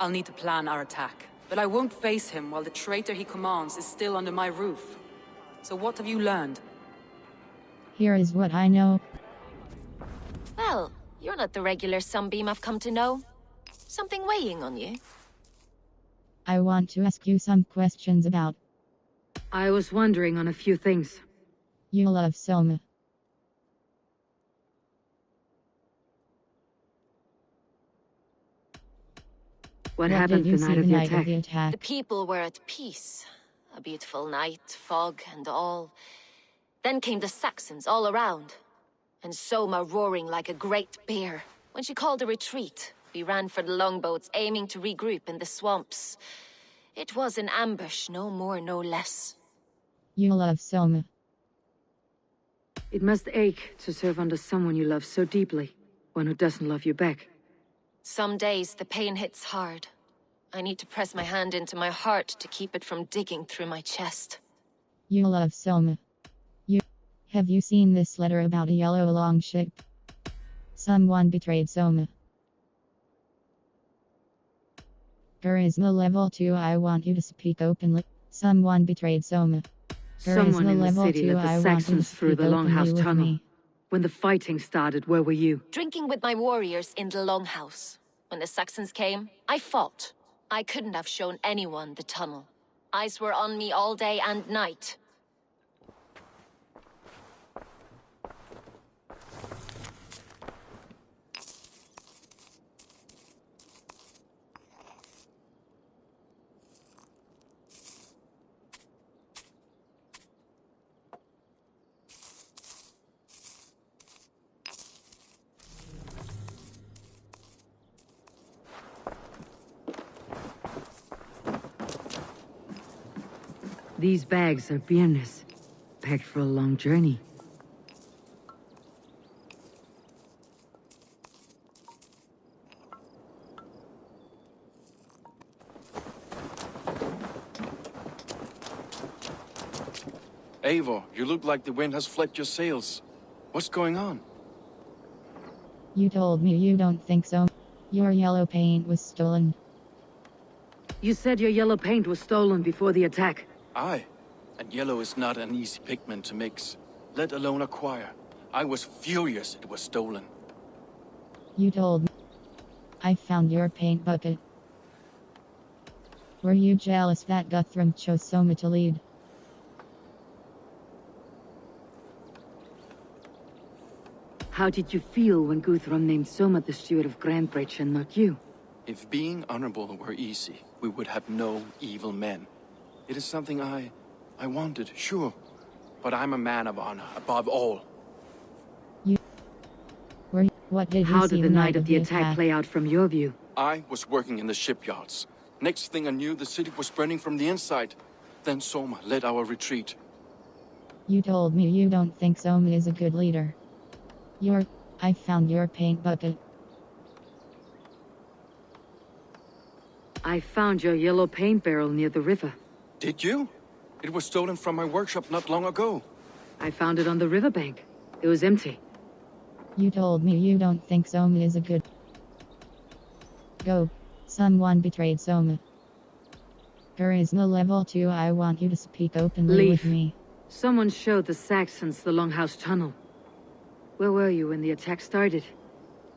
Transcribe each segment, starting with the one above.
I'll need to plan our attack. But I won't face him while the traitor he commands is still under my roof. So what have you learned? Here is what I know. Well, you're not the regular sunbeam I've come to know. Something weighing on you? I want to ask you some questions about. I was wondering on a few things. You love Soma. What happened the night of the attack? The people were at peace. A beautiful night, fog and all. Then came the Saxons all around. And Soma roaring like a great bear. When she called a retreat, we ran for the longboats, aiming to regroup in the swamps. It was an ambush, no more, no less. You love Soma. It must ache to serve under someone you love so deeply. One who doesn't love you back. Some days the pain hits hard. I need to press my hand into my heart to keep it from digging through my chest. You love Soma. Have you seen this letter about a yellow longship? Someone betrayed Soma. Charisma level 2. I want you to speak openly. Someone betrayed Soma. Someone in the city let the Saxons through the Longhouse tunnel. When the fighting started, where were you? Drinking with my warriors in the Longhouse. When the Saxons came, I fought. I couldn't have shown anyone the tunnel. Eyes were on me all day and night. These bags are beerness, packed for a long journey. Eivor, you look like the wind has flecked your sails. What's going on? You told me you don't think so. Your yellow paint was stolen. You said your yellow paint was stolen before the attack. Aye, and yellow is not an easy pigment to mix, let alone acquire. I was furious it was stolen. You told me. I found your paint bucket. Were you jealous that Guthrum chose Soma to lead? How did you feel when Guthrum named Soma the steward of Grandbridge and not you? If being honorable were easy, we would have no evil men. It is something I wanted, sure. But I'm a man of honor, above all. What did you How see did the night of the attack play out from your view? I was working in the shipyards. Next thing I knew, the city was burning from the inside. Then Soma led our retreat. You told me you don't think Soma is a good leader. I found your paint bucket. I found your yellow paint barrel near the river. Did you? It was stolen from my workshop not long ago. I found it on the riverbank. It was empty. You told me you don't think Soma is a good... Go. Someone betrayed Soma. Charisma level 2. I want you to speak openly with me. Someone showed the Saxons the Longhouse tunnel. Where were you when the attack started?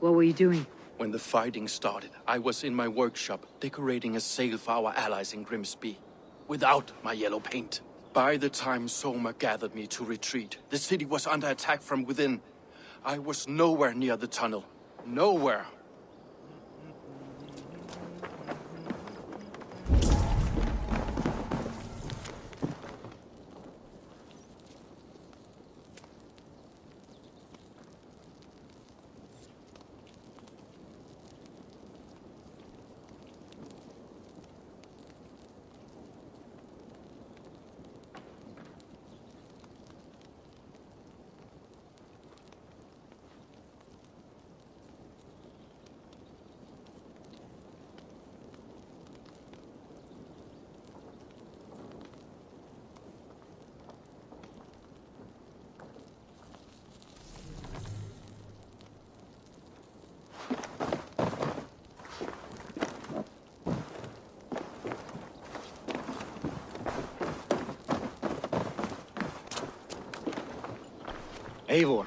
What were you doing? When the fighting started, I was in my workshop decorating a sail for our allies in Grimsby. Without my yellow paint. By the time Soma gathered me to retreat, the city was under attack from within. I was nowhere near the tunnel. Nowhere. Eivor,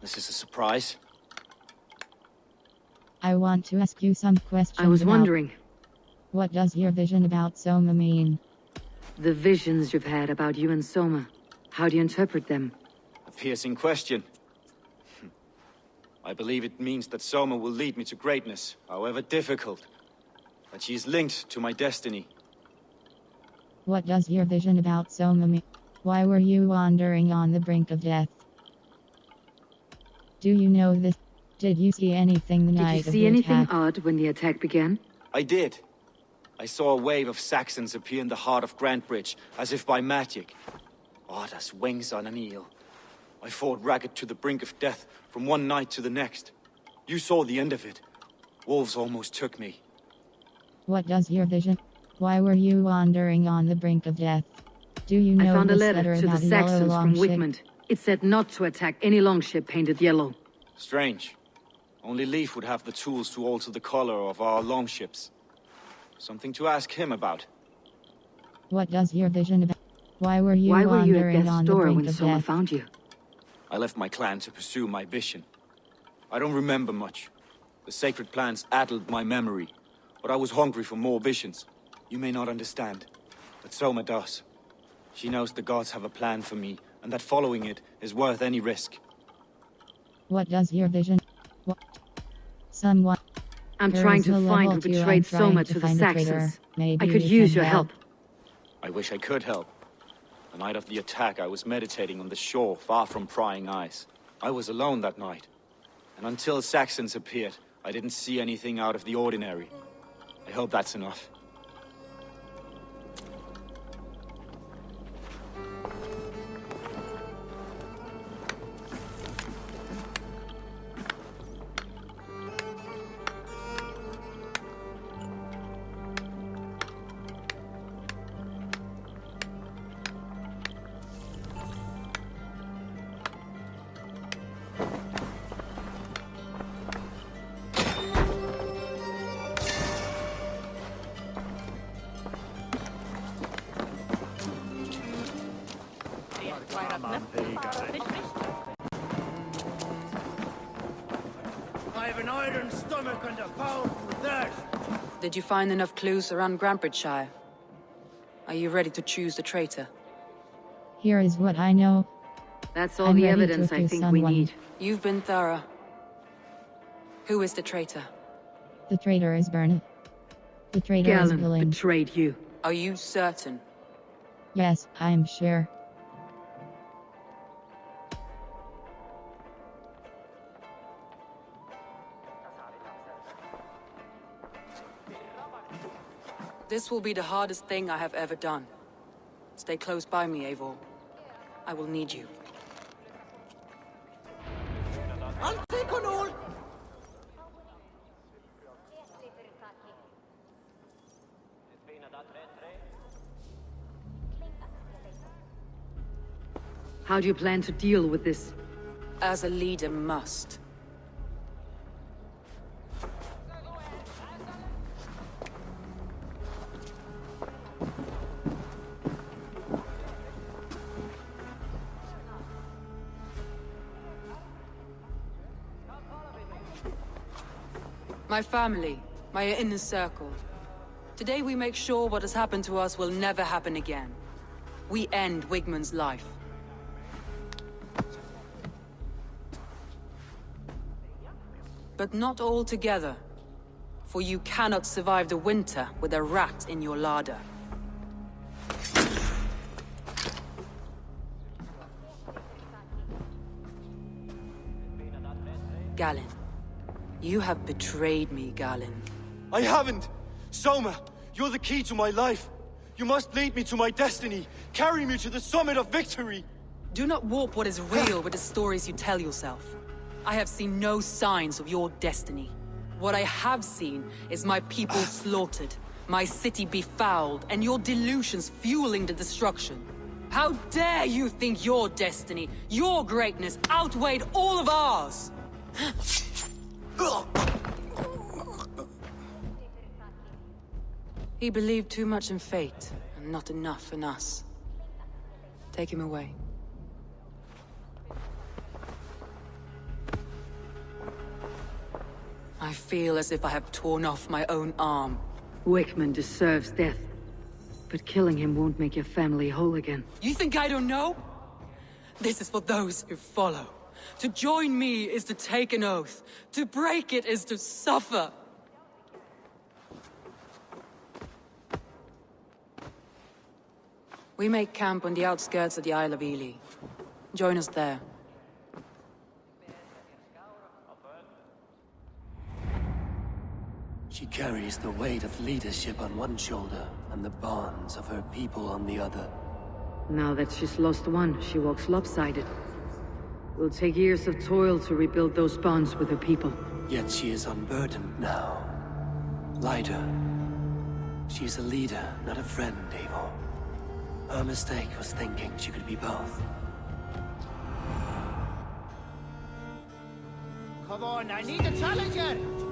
this is a surprise. I want to ask you some questions. I was about wondering, what does your vision about Soma mean? the visions you've had about you and Soma, how do you interpret them? A piercing question. I believe it means that Soma will lead me to greatness, however difficult. That she is linked to my destiny. What does your vision about Soma mean? Why were you wandering on the brink of death? Do you know this? Did you see anything the Did you night of see the anything attack? odd when the attack began? I did. I saw a wave of Saxons appear in the heart of Grantbridge, as if by magic. Odd as wings on an eel. I fought ragged to the brink of death, from one night to the next. You saw the end of it. Wolves almost took me. What does your vision? Why were you wandering on the brink of death? Do you know I found a this letter to the about a yellow Saxons from longship? Wigmund. It said not to attack any longship painted yellow. Strange. Only Leif would have the tools to alter the color of our longships. Something to ask him about. What does your vision about? Why were you Why were you at wandering death's on the door brink when of Soma death? found you? I left my clan to pursue my vision. I don't remember much. The sacred plants addled my memory, but I was hungry for more visions. You may not understand, but Soma does. She knows the gods have a plan for me, and that following it is worth any risk. What does your vision? What? Someone. I'm There trying is to no find level who 2. betrayed I'm trying Soma to to the find a traitor. Saxons. Maybe I could you use can your help. I wish I could help. The night of the attack, I was meditating on the shore, far from prying eyes. I was alone that night. And until Saxons appeared, I didn't see anything out of the ordinary. I hope that's enough. I have an iron stomach and a powerful thirst. Did you find enough clues around Grantbridgeshire? Are you ready to choose the traitor? Here is what I know. That's all I'm the ready to evidence I accuse think we someone. need. You've been thorough. Who is the traitor? The traitor is Bernard. The traitor is Galen Galen. betrayed you. Are you certain? Yes, I am sure. This will be the hardest thing I have ever done. Stay close by me, Eivor. I will need you. I'll take on all. How do you plan to deal with this? As a leader must. My family, my inner circle. Today we make sure what has happened to us will never happen again. We end Wigmund's life. But not all together. For you cannot survive the winter with a rat in your larder. Galen. You have betrayed me, Galen. I haven't! Soma, you're the key to my life. You must lead me to my destiny. Carry me to the summit of victory. Do not warp what is real with the stories you tell yourself. I have seen no signs of your destiny. What I have seen is my people slaughtered, my city befouled, and your delusions fueling the destruction. How dare you think your destiny, your greatness, outweighed all of ours? He believed too much in fate, and not enough in us. Take him away. I feel as if I have torn off my own arm. Wickman deserves death. But killing him won't make your family whole again. You think I don't know? This is for those who follow. To join me is to take an oath. To break it is to suffer. We make camp on the outskirts of the Isle of Ely. Join us there. She carries the weight of leadership on one shoulder and the bonds of her people on the other. Now that she's lost one, she walks lopsided. Will take years of toil to rebuild those bonds with her people. Yet she is unburdened now. Lighter. She is a leader, not a friend, Eivor. Her mistake was thinking she could be both. Come on, I need a challenger!